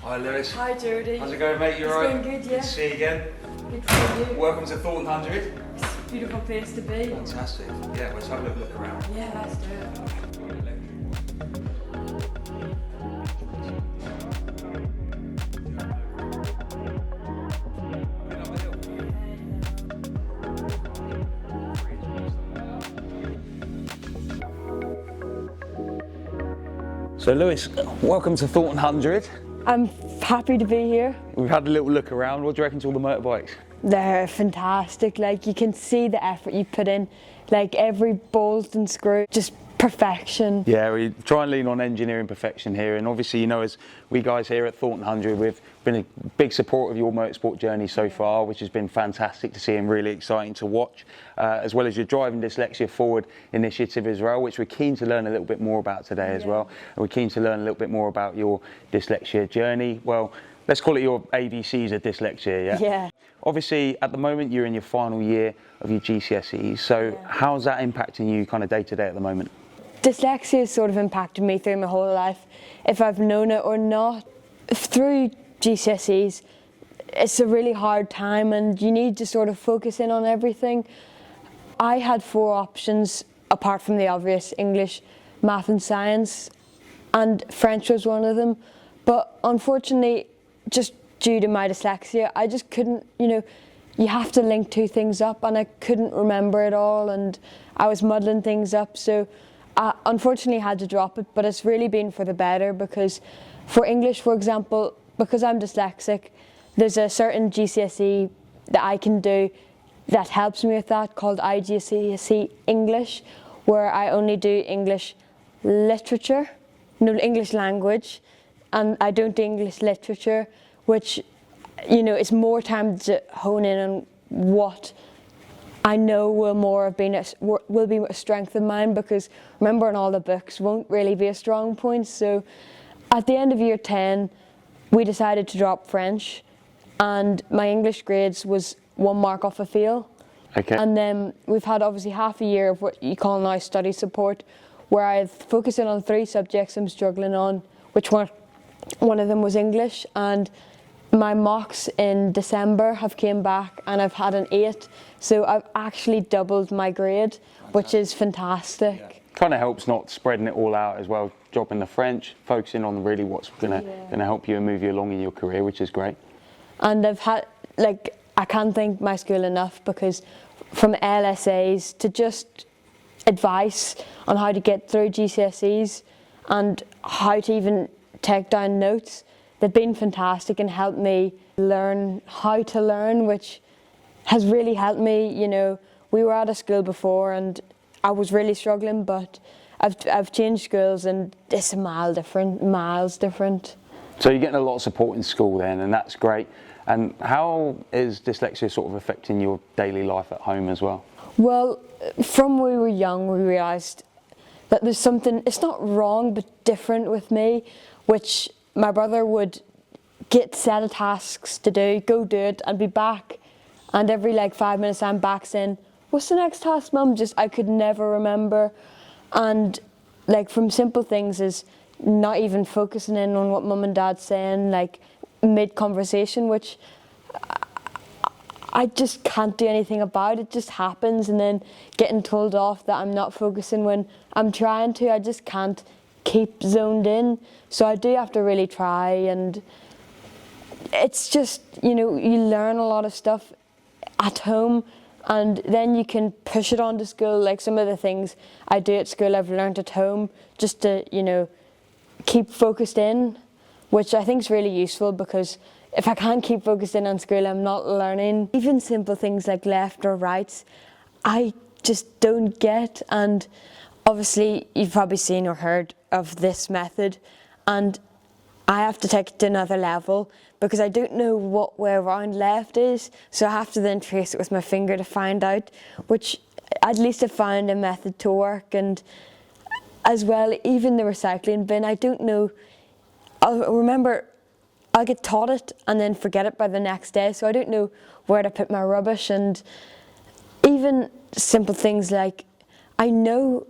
Hi Lewis. Hi Jody. How's it going, mate? You alright? It's going good, yeah. Good to see you again. Good to see you. Welcome to Thornton Hundred. It's a beautiful place to be. Fantastic. Yeah, let's have a little look around. Yeah, let's do it. So Lewis, welcome to Thornton Hundred. I'm happy to be here. We've had a little look around. What do you reckon to all the motorbikes? They're fantastic. Like, you can see the effort you put in. Like, every bolt and screw, just perfection. Yeah, we try and lean on engineering perfection here, and obviously, you know, as we guys here at Thornton Hundred, we've been a big support of your motorsport journey so far, which has been fantastic to see and really exciting to watch, as well as your Driving Dyslexia Forward initiative as well, which we're keen to learn a little bit more about today as well. And we're keen to learn a little bit more about your dyslexia journey. Well, let's call it your ABCs of dyslexia, yeah? Yeah. Obviously, at the moment, you're in your final year of your GCSEs, so how's that impacting you kind of day to day at the moment? Dyslexia has sort of impacted me through my whole life, if I've known it or not. Through GCSEs, it's a really hard time and you need to sort of focus in on everything. I had 4 options, apart from the obvious: English, math and science, and French was one of them. But unfortunately, just due to my dyslexia, I just couldn't, you know, you have to link 2 things up, and I couldn't remember it all, and I was muddling things up, so I unfortunately had to drop it. But it's really been for the better, because for English, for example, because I'm dyslexic, there's a certain GCSE that I can do that helps me with that, called IGCSE English, where I only do English literature, no, English language, and I don't do English literature, which, you know, it's more time to hone in on what I know will be a strength of mine, because remembering all the books won't really be a strong point. So at the end of year 10, we decided to drop French, and my English grades was 1 mark off a fail. Okay. And then we've had obviously half a year of what you call now study support, where I've focused in on 3 subjects I'm struggling on, which one of them was English, and my mocks in December have came back and I've had an 8, so I've actually doubled my grade, which is fantastic. Yeah. Kind of helps not spreading it all out as well, dropping the French, focusing on really what's gonna help you and move you along in your career, which is great. And I've had, like, I can't thank my school enough, because from LSAs to just advice on how to get through GCSEs and how to even take down notes, they've been fantastic and helped me learn how to learn, which has really helped me. You know, we were at a school before and I was really struggling, but I've changed schools and it's miles different. So you're getting a lot of support in school then, and that's great. And how is dyslexia sort of affecting your daily life at home as well? Well, from when we were young, we realised that there's something, it's not wrong, but different with me, which my brother would get set of tasks to do, go do it, and be back. And every 5 minutes I'm back saying, "What's the next task, Mum?" Just, I could never remember. And from simple things as not even focusing in on what Mum and Dad's saying, mid-conversation, which I just can't do anything about. It just happens, and then getting told off that I'm not focusing when I'm trying to. I just can't keep zoned in, so I do have to really try. And it's just, you know, you learn a lot of stuff at home and then you can push it on to school. Like some of the things I do at school I've learned at home, just to, you know, keep focused in, which I think is really useful, because if I can't keep focused in on school, I'm not learning. Even simple things like left or rights, I just don't get. And obviously you've probably seen or heard of this method, and I have to take it to another level because I don't know what way around left is, so I have to then trace it with my finger to find out, which at least I found a method to work. And as well, even the recycling bin, I don't know, I'll get taught it and then forget it by the next day, so I don't know where to put my rubbish. And even simple things like, I know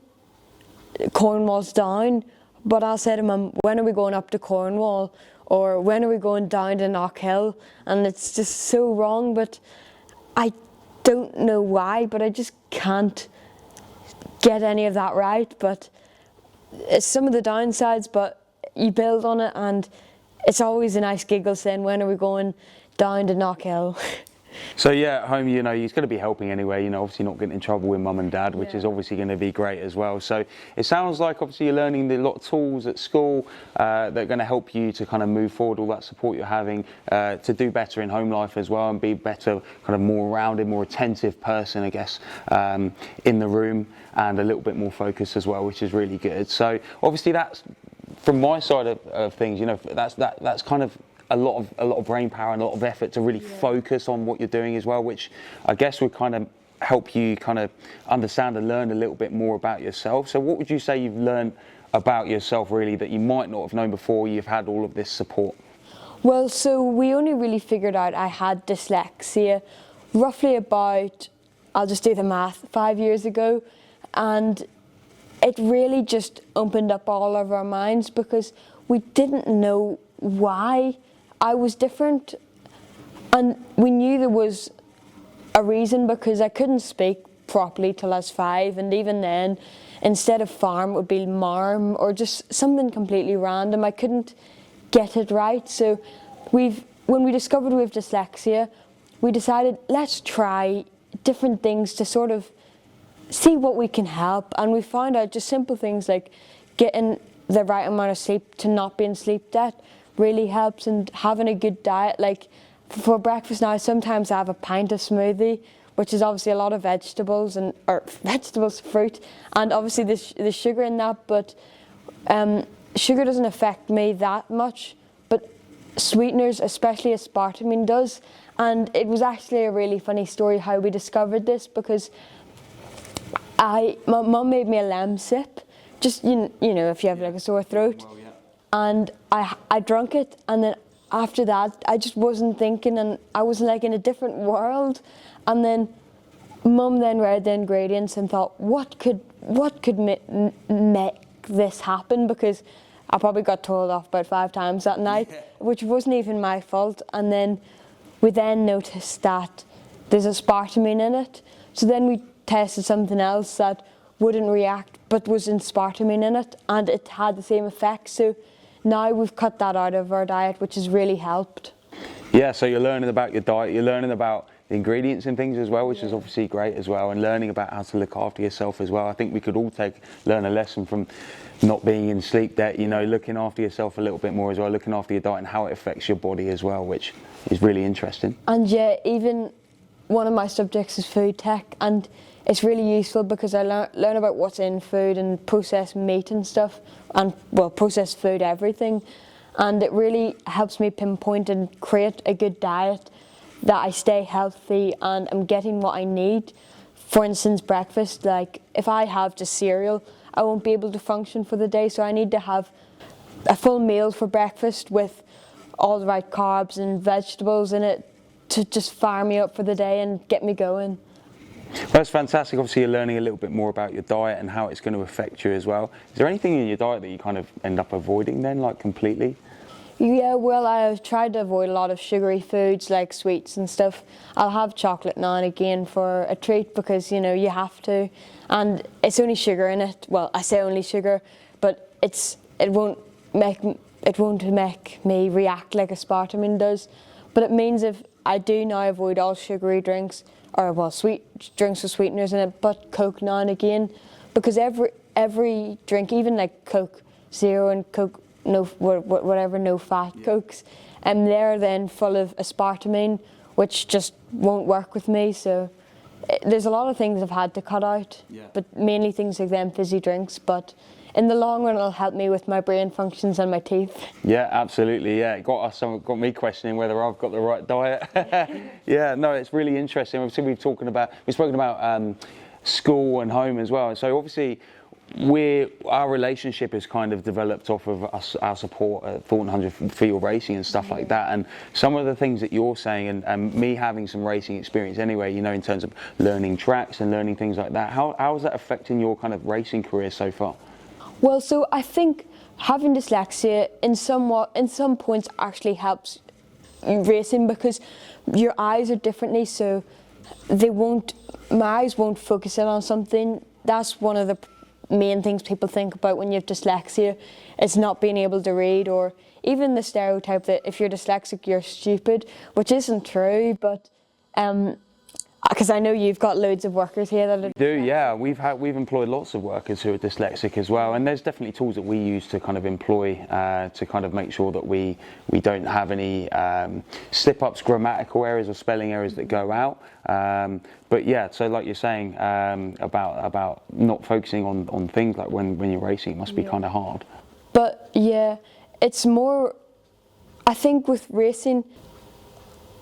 Cornwall's down, but I'll say to Mum, when are we going up to Cornwall, or when are we going down to Knockhill? And it's just so wrong, but I don't know why, but I just can't get any of that right. But it's some of the downsides, but you build on it, and it's always a nice giggle saying, when are we going down to Knockhill? So yeah, at home, you know, you're going to be helping anyway, you know, obviously not getting in trouble with mum and dad, which is obviously going to be great as well. So it sounds like obviously you're learning a lot of tools at school that are going to help you to kind of move forward, all that support you're having to do better in home life as well, and be better, kind of more rounded, more attentive person, I guess, in the room, and a little bit more focused as well, which is really good. So obviously that's, from my side of things, you know, that's kind of a lot of brain power and a lot of effort to really focus on what you're doing as well, which I guess would kind of help you kind of understand and learn a little bit more about yourself. So what would you say you've learned about yourself really that you might not have known before you've had all of this support? Well, so we only really figured out I had dyslexia roughly about, I'll just do the math, 5 years ago, and it really just opened up all of our minds because we didn't know why I was different, and we knew there was a reason because I couldn't speak properly till I was 5, and even then, instead of farm it would be marm or just something completely random. I couldn't get it right. So when we discovered we have dyslexia, we decided let's try different things to sort of see what we can help, and we found out just simple things like getting the right amount of sleep to not be in sleep debt really helps, and having a good diet. Like for breakfast now, sometimes I have a pint of smoothie, which is obviously a lot of vegetables fruit, and obviously the sugar in that, but sugar doesn't affect me that much, but sweeteners, especially aspartame, does. And it was actually a really funny story how we discovered this, because my mum made me a Lemsip, just you know if you have like a sore throat. Well, and I drank it, and then after that I just wasn't thinking, and I was like in a different world. And then Mum then read the ingredients and thought, what could make this happen? Because I probably got told off about 5 times that night, which wasn't even my fault. And then we then noticed that there's aspartame in it, so then we tested something else that wouldn't react but was aspartame in it, and it had the same effect. So now we've cut that out of our diet, which has really helped. Yeah, so you're learning about your diet, you're learning about the ingredients and things as well, which is obviously great as well, and learning about how to look after yourself as well. I think we could all learn a lesson from not being in sleep debt, you know, looking after yourself a little bit more as well, looking after your diet and how it affects your body as well, which is really interesting. And yeah, even one of my subjects is food tech, and it's really useful because I learn about what's in food and processed meat and stuff, and well, processed food, everything, and it really helps me pinpoint and create a good diet that I stay healthy and I'm getting what I need. For instance, breakfast, like if I have just cereal, I won't be able to function for the day, so I need to have a full meal for breakfast with all the right carbs and vegetables in it to just fire me up for the day and get me going. Well, that's fantastic. Obviously, you're learning a little bit more about your diet and how it's going to affect you as well. Is there anything in your diet that you kind of end up avoiding then, like completely? Yeah, well, I've tried to avoid a lot of sugary foods like sweets and stuff. I'll have chocolate now and again for a treat because, you know, you have to. And it's only sugar in it. Well, I say only sugar, but it won't make me react like aspartame does. But it means if I do now avoid all sugary drinks, or well, sweet drinks with sweeteners in it, but Coke now and again, because every drink, even like Coke Zero and Coke no fat Cokes, and they're then full of aspartame, which just won't work with me. So there's a lot of things I've had to cut out, but mainly things like them fizzy drinks. But in the long run, it'll help me with my brain functions and my teeth. Yeah, absolutely. Yeah, it got me questioning whether I've got the right diet. Yeah, no, it's really interesting. Obviously, we've spoken about school and home as well. So obviously, our relationship is kind of developed off of our support at Thornton Hundred for your racing and stuff like that. And some of the things that you're saying, and me having some racing experience anyway, you know, in terms of learning tracks and learning things like that. How is that affecting your kind of racing career so far? Well, so I think having dyslexia in some points actually helps racing, because your eyes are differently, so my eyes won't focus in on something. That's one of the main things people think about when you have dyslexia, is not being able to read, or even the stereotype that if you're dyslexic you're stupid, which isn't true, but because I know you've got loads of workers here that are dyslexic. Yeah, we've employed lots of workers who are dyslexic as well, and there's definitely tools that we use to kind of employ to kind of make sure that we don't have any slip-ups, grammatical errors or spelling errors that go out. But yeah, so like you're saying about not focusing on things like when you're racing, it must be kind of hard. But yeah, it's more, I think with racing,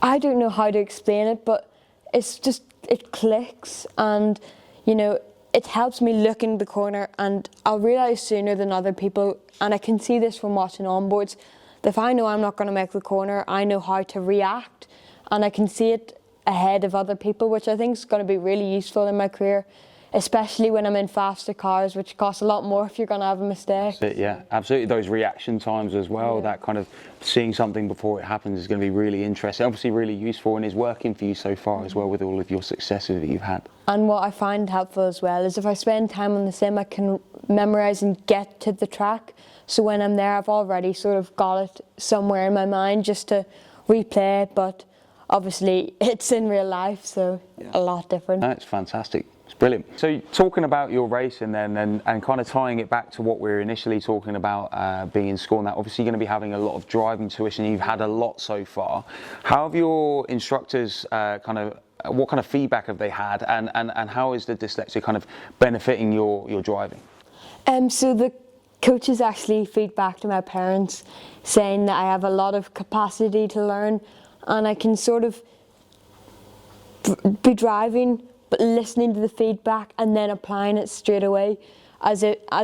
I don't know how to explain it, but it's just, it clicks, and you know, it helps me look in the corner and I'll realise sooner than other people, and I can see this from watching onboards, that if I know I'm not going to make the corner, I know how to react, and I can see it ahead of other people, which I think is going to be really useful in my career, especially when I'm in faster cars, which costs a lot more if you're going to have a mistake. That's it, yeah, absolutely. Those reaction times as well, Yeah. that kind of seeing something before it happens is going to be really interesting, obviously really useful, and is working for you so far as well with all of your successes that you've had. And what I find helpful as well is if I spend time on the sim, I can memorise and get to the track. So when I'm there, I've already sort of got it somewhere in my mind just to replay it, but obviously it's in real life, so a lot different. That's fantastic. It's brilliant. So talking about your racing then, and kind of tying it back to what we were initially talking about being in school, and that obviously you're going to be having a lot of driving tuition. You've had a lot so far. How have your instructors what kind of feedback have they had, and how is the dyslexia kind of benefiting your driving? So the coaches actually feed back to my parents saying that I have a lot of capacity to learn, and I can sort of be driving but listening to the feedback and then applying it straight away, as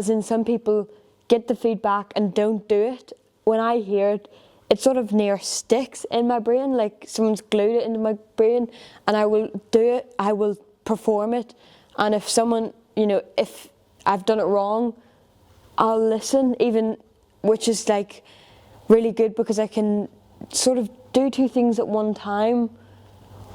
in some people get the feedback and don't do it. When I hear it, it sort of near sticks in my brain, like someone's glued it into my brain, and I will do it, I will perform it, and if someone, you know, if I've done it wrong, I'll listen, even, which is like really good because I can sort of do two things at one time,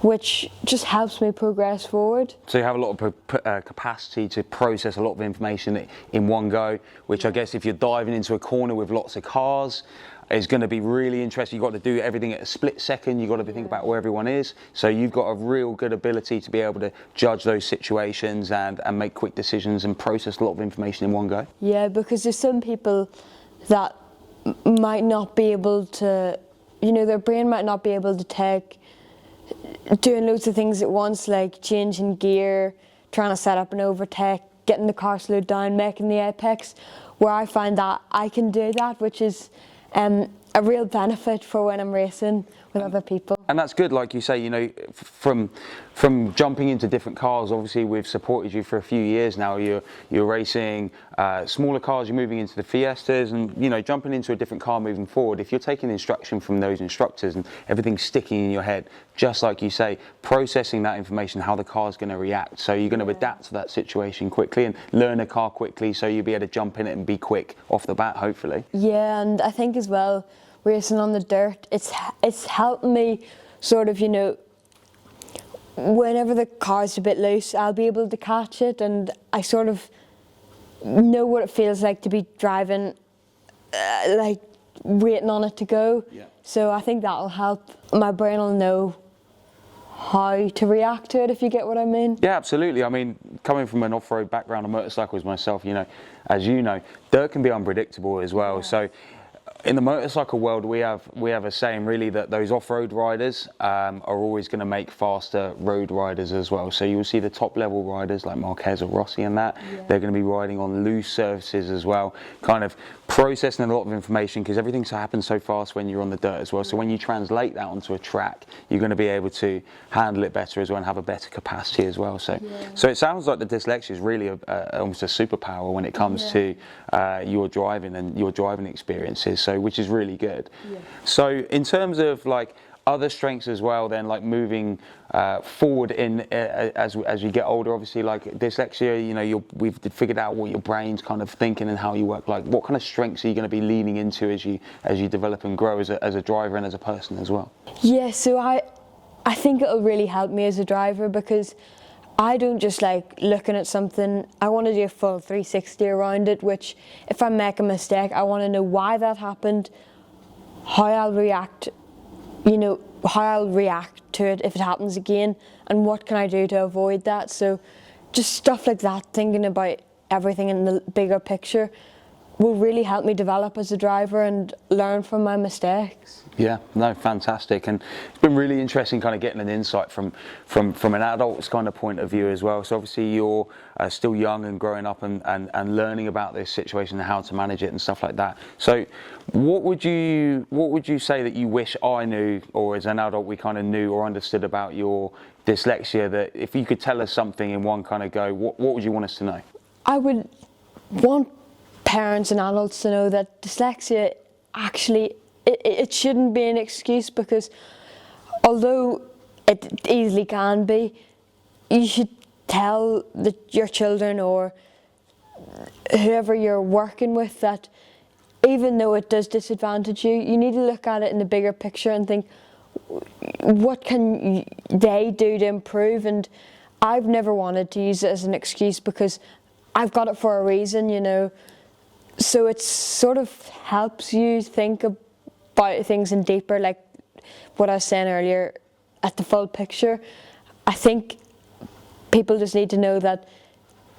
which just helps me progress forward. So you have a lot of capacity to process a lot of information in one go, which I guess if you're diving into a corner with lots of cars, is going to be really interesting. You've got to do everything at a split second. You've got to think about where everyone is. So you've got a real good ability to be able to judge those situations and make quick decisions and process a lot of information in one go. Yeah, because there's some people that might not be able to, you know, their brain might not be able to take doing loads of things at once, like changing gear, trying to set up an overtake, getting the car slowed down, making the apex, where I find that I can do that, which is a real benefit for when I'm racing with other people. And that's good, like you say, you know, from jumping into different cars. Obviously we've supported you for a few years now. You're racing smaller cars, you're moving into the Fiestas, and you know, jumping into a different car moving forward. If you're taking instruction from those instructors and everything's sticking in your head, just like you say, processing that information, how the car's going to react, so you're going to adapt to that situation quickly and learn a car quickly, so you'll be able to jump in it and be quick off the bat, hopefully. Yeah, and I think as well, racing on the dirt, it's helped me sort of, you know, whenever the car's a bit loose, I'll be able to catch it, and I sort of know what it feels like to be driving, like waiting on it to go. Yeah. So I think that'll help. My brain will know how to react to it, if you get what I mean. Yeah, absolutely. I mean, coming from an off-road background on motorcycles myself, you know, as you know, dirt can be unpredictable as well. Yeah. So in the motorcycle world, we have a saying really that those off-road riders are always going to make faster road riders as well. So you'll see the top level riders like Marquez or Rossi and that, they're going to be riding on loose surfaces as well, kind of processing a lot of information, because everything's happened so fast when you're on the dirt as well. So when you translate that onto a track, you're going to be able to handle it better as well and have a better capacity as well. So so it sounds like the dyslexia is really almost a superpower when it comes to your driving and your driving experiences. So which is really good. Yeah. So in terms of like other strengths as well then, like moving forward in as you get older? Obviously, like dyslexia, you know, we've figured out what your brain's kind of thinking and how you work. Like, what kind of strengths are you going to be leaning into as you develop and grow as a driver and as a person as well? Yeah, so I think it'll really help me as a driver, because I don't just like looking at something. I want to do a full 360 around it, which if I make a mistake, I want to know why that happened, how I'll react, you know, how I'll react to it if it happens again, and what can I do to avoid that. So just stuff like that, thinking about everything in the bigger picture, will really help me develop as a driver and learn from my mistakes. Yeah, no, fantastic. And it's been really interesting kind of getting an insight from an adult's kind of point of view as well. So obviously you're still young and growing up and learning about this situation and how to manage it and stuff like that. So what would you say that you wish I knew, or as an adult we kind of knew or understood about your dyslexia, that if you could tell us something in one kind of go, what would you want us to know? I would want parents and adults to know that dyslexia actually, it shouldn't be an excuse, because although it easily can be, you should tell your children or whoever you're working with that even though it does disadvantage you, you need to look at it in the bigger picture and think, what can they do to improve? And I've never wanted to use it as an excuse, because I've got it for a reason, you know. So it sort of helps you think about things in deeper, like what I was saying earlier, at the full picture. I think people just need to know that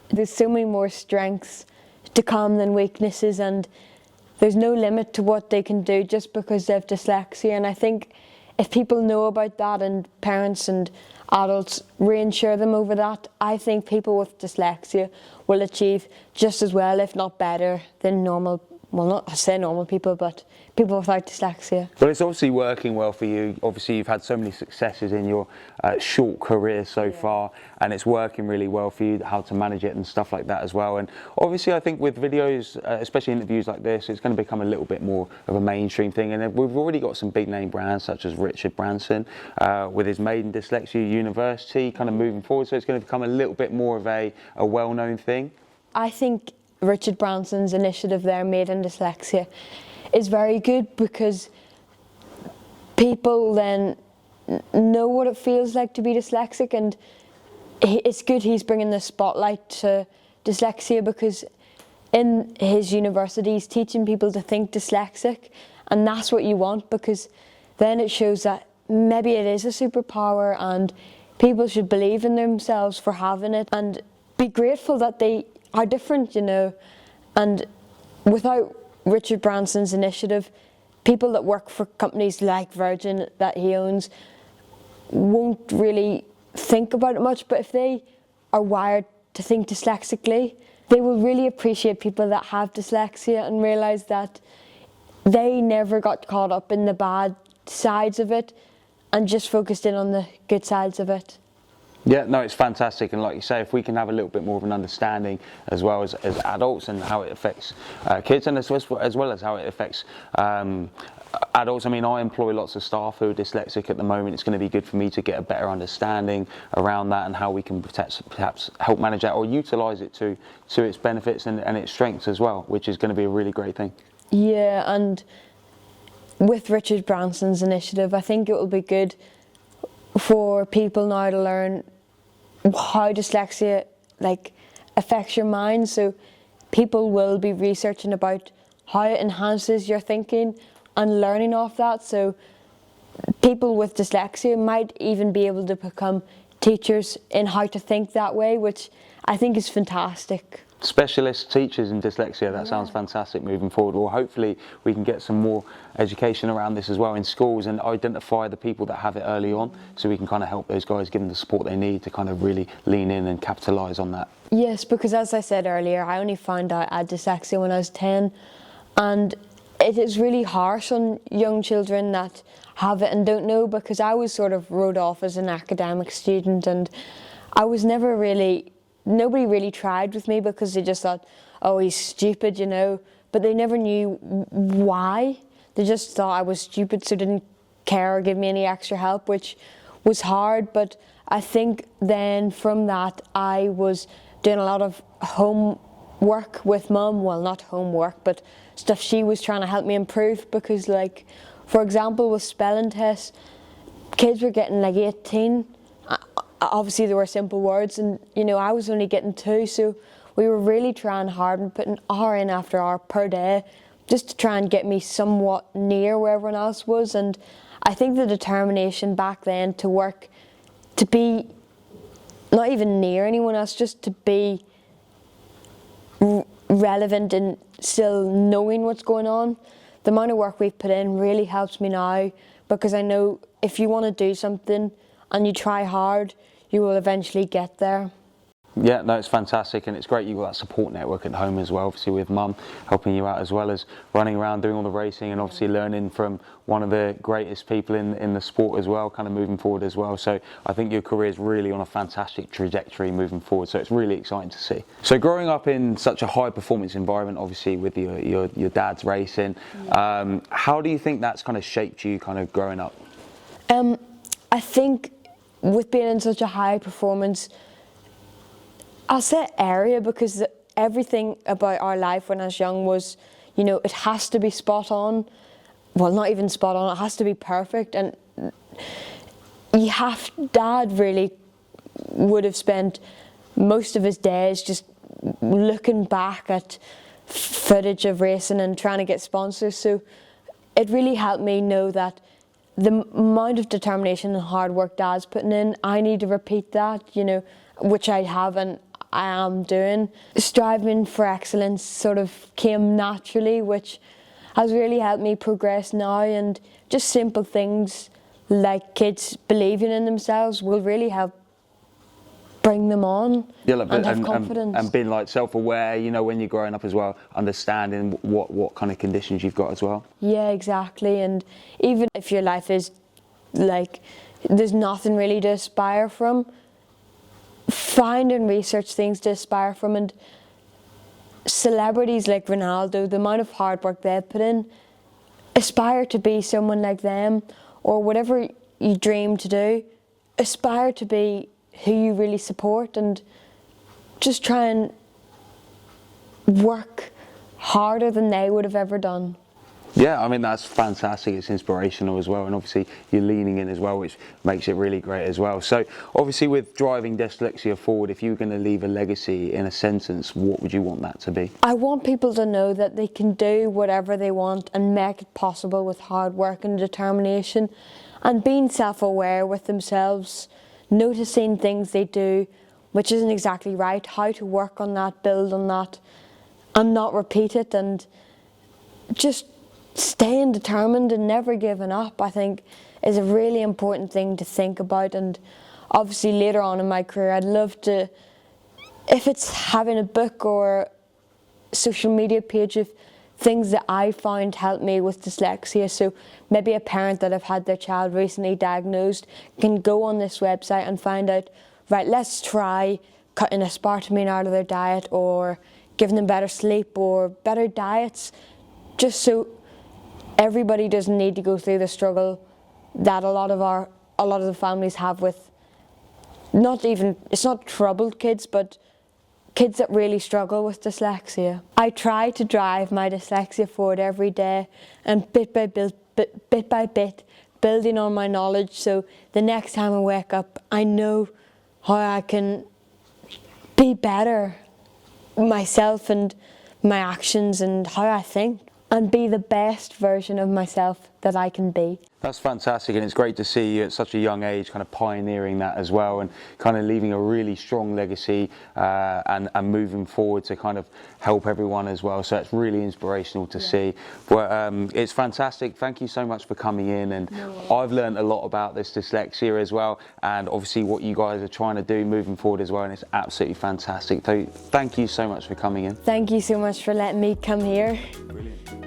there's so many more strengths to come than weaknesses, and there's no limit to what they can do just because they have dyslexia. And I think if people know about that, and parents and adults reassure them over that, I think people with dyslexia will achieve just as well, if not better, than normal, well, not I say normal people, but people without dyslexia. Well, it's obviously working well for you. Obviously, you've had so many successes in your short career so far, and it's working really well for you, how to manage it and stuff like that as well. And obviously, I think with videos, especially interviews like this, it's going to become a little bit more of a mainstream thing. And we've already got some big name brands such as Richard Branson with his Maiden Dyslexia University kind of moving forward. So it's going to become a little bit more of a well-known thing. I think Richard Branson's initiative there, Maiden Dyslexia, is very good, because people then know what it feels like to be dyslexic, and it's good he's bringing the spotlight to dyslexia, because in his university he's teaching people to think dyslexic, and that's what you want, because then it shows that maybe it is a superpower and people should believe in themselves for having it and be grateful that they are different, you know. And without Richard Branson's initiative, people that work for companies like Virgin that he owns won't really think about it much, but if they are wired to think dyslexically, they will really appreciate people that have dyslexia and realise that they never got caught up in the bad sides of it and just focused in on the good sides of it. Yeah, no, it's fantastic, and like you say, if we can have a little bit more of an understanding as well as adults, and how it affects kids, and as well as how it affects adults. I mean, I employ lots of staff who are dyslexic at the moment. It's going to be good for me to get a better understanding around that and how we can perhaps help manage that or utilise it to its benefits and its strengths as well, which is going to be a really great thing. Yeah, and with Richard Branson's initiative, I think it will be good for people now to learn how dyslexia affects your mind. So people will be researching about how it enhances your thinking and learning off that. So people with dyslexia might even be able to become teachers in how to think that way, which I think is fantastic. Specialist teachers in dyslexia, that sounds fantastic moving forward. Well, hopefully we can get some more education around this as well in schools and identify the people that have it early on, so we can kind of help those guys, give them the support they need to kind of really lean in and capitalise on that. Yes, because as I said earlier, I only found out I had dyslexia when I was 10, and it is really harsh on young children that have it and don't know, because I was sort of wrote off as an academic student, and I was never really, nobody really tried with me because they just thought, oh, he's stupid, you know, but they never knew why. They just thought I was stupid, so didn't care or give me any extra help, which was hard. But I think then from that I was doing a lot of homework with mum. Well, not homework, but stuff she was trying to help me improve, because like, for example, with spelling tests, kids were getting like 18. Obviously there were simple words, and you know, I was only getting 2, so we were really trying hard and putting hour in after hour per day just to try and get me somewhat near where everyone else was. And I think the determination back then to work, to be not even near anyone else, just to be relevant and still knowing what's going on, the amount of work we've put in really helps me now, because I know if you want to do something and you try hard, you will eventually get there. Yeah, no, it's fantastic, and it's great you've got that support network at home as well, obviously with mum helping you out, as well as running around doing all the racing and obviously learning from one of the greatest people in the sport as well, kind of moving forward as well. So I think your career is really on a fantastic trajectory moving forward, so it's really exciting to see. So growing up in such a high performance environment, obviously with your dad's racing, how do you think that's kind of shaped you kind of growing up? I think with being in such a high performance, I'll say area, because everything about our life when I was young was, you know, it has to be spot on. Well, not even spot on, it has to be perfect. And Dad really would have spent most of his days just looking back at footage of racing and trying to get sponsors. So it really helped me know that the amount of determination and hard work Dad's putting in, I need to repeat that, you know, which I have and I am doing. Striving for excellence sort of came naturally, which has really helped me progress now, and just simple things like kids believing in themselves will really help bring them on, and have confidence. And being like self-aware, you know, when you're growing up as well, understanding what kind of conditions you've got as well. Yeah, exactly. And even if your life is like, there's nothing really to aspire from, find and research things to aspire from. And celebrities like Ronaldo, the amount of hard work they put in, aspire to be someone like them, or whatever you dream to do, aspire to be who you really support, and just try and work harder than they would have ever done. Yeah, I mean, that's fantastic. It's inspirational as well, and obviously you're leaning in as well, which makes it really great as well. So obviously with driving Dyslexia forward, if you were going to leave a legacy in a sentence, what would you want that to be? I want people to know that they can do whatever they want and make it possible with hard work and determination, and being self-aware with themselves, noticing things they do which isn't exactly right, how to work on that, build on that, and not repeat it, and just staying determined and never giving up, I think, is a really important thing to think about. And obviously later on in my career, I'd love to, if it's having a book or social media page of things that I found help me with dyslexia. So maybe a parent that have had their child recently diagnosed can go on this website and find out, right, let's try cutting aspartame out of their diet, or giving them better sleep or better diets, just so everybody doesn't need to go through the struggle that a lot of the families have with, it's not troubled kids, but kids that really struggle with dyslexia. I try to drive my dyslexia forward every day, and bit by bit, building on my knowledge, so the next time I wake up, I know how I can be better myself and my actions and how I think, and be the best version of myself that I can be. That's fantastic, and it's great to see you at such a young age kind of pioneering that as well, and kind of leaving a really strong legacy and moving forward to kind of help everyone as well. So it's really inspirational to see. But it's fantastic. Thank you so much for coming in, and I've learned a lot about this dyslexia as well, and obviously what you guys are trying to do moving forward as well, and it's absolutely fantastic. So thank you so much for coming in. Thank you so much for letting me come here. Brilliant.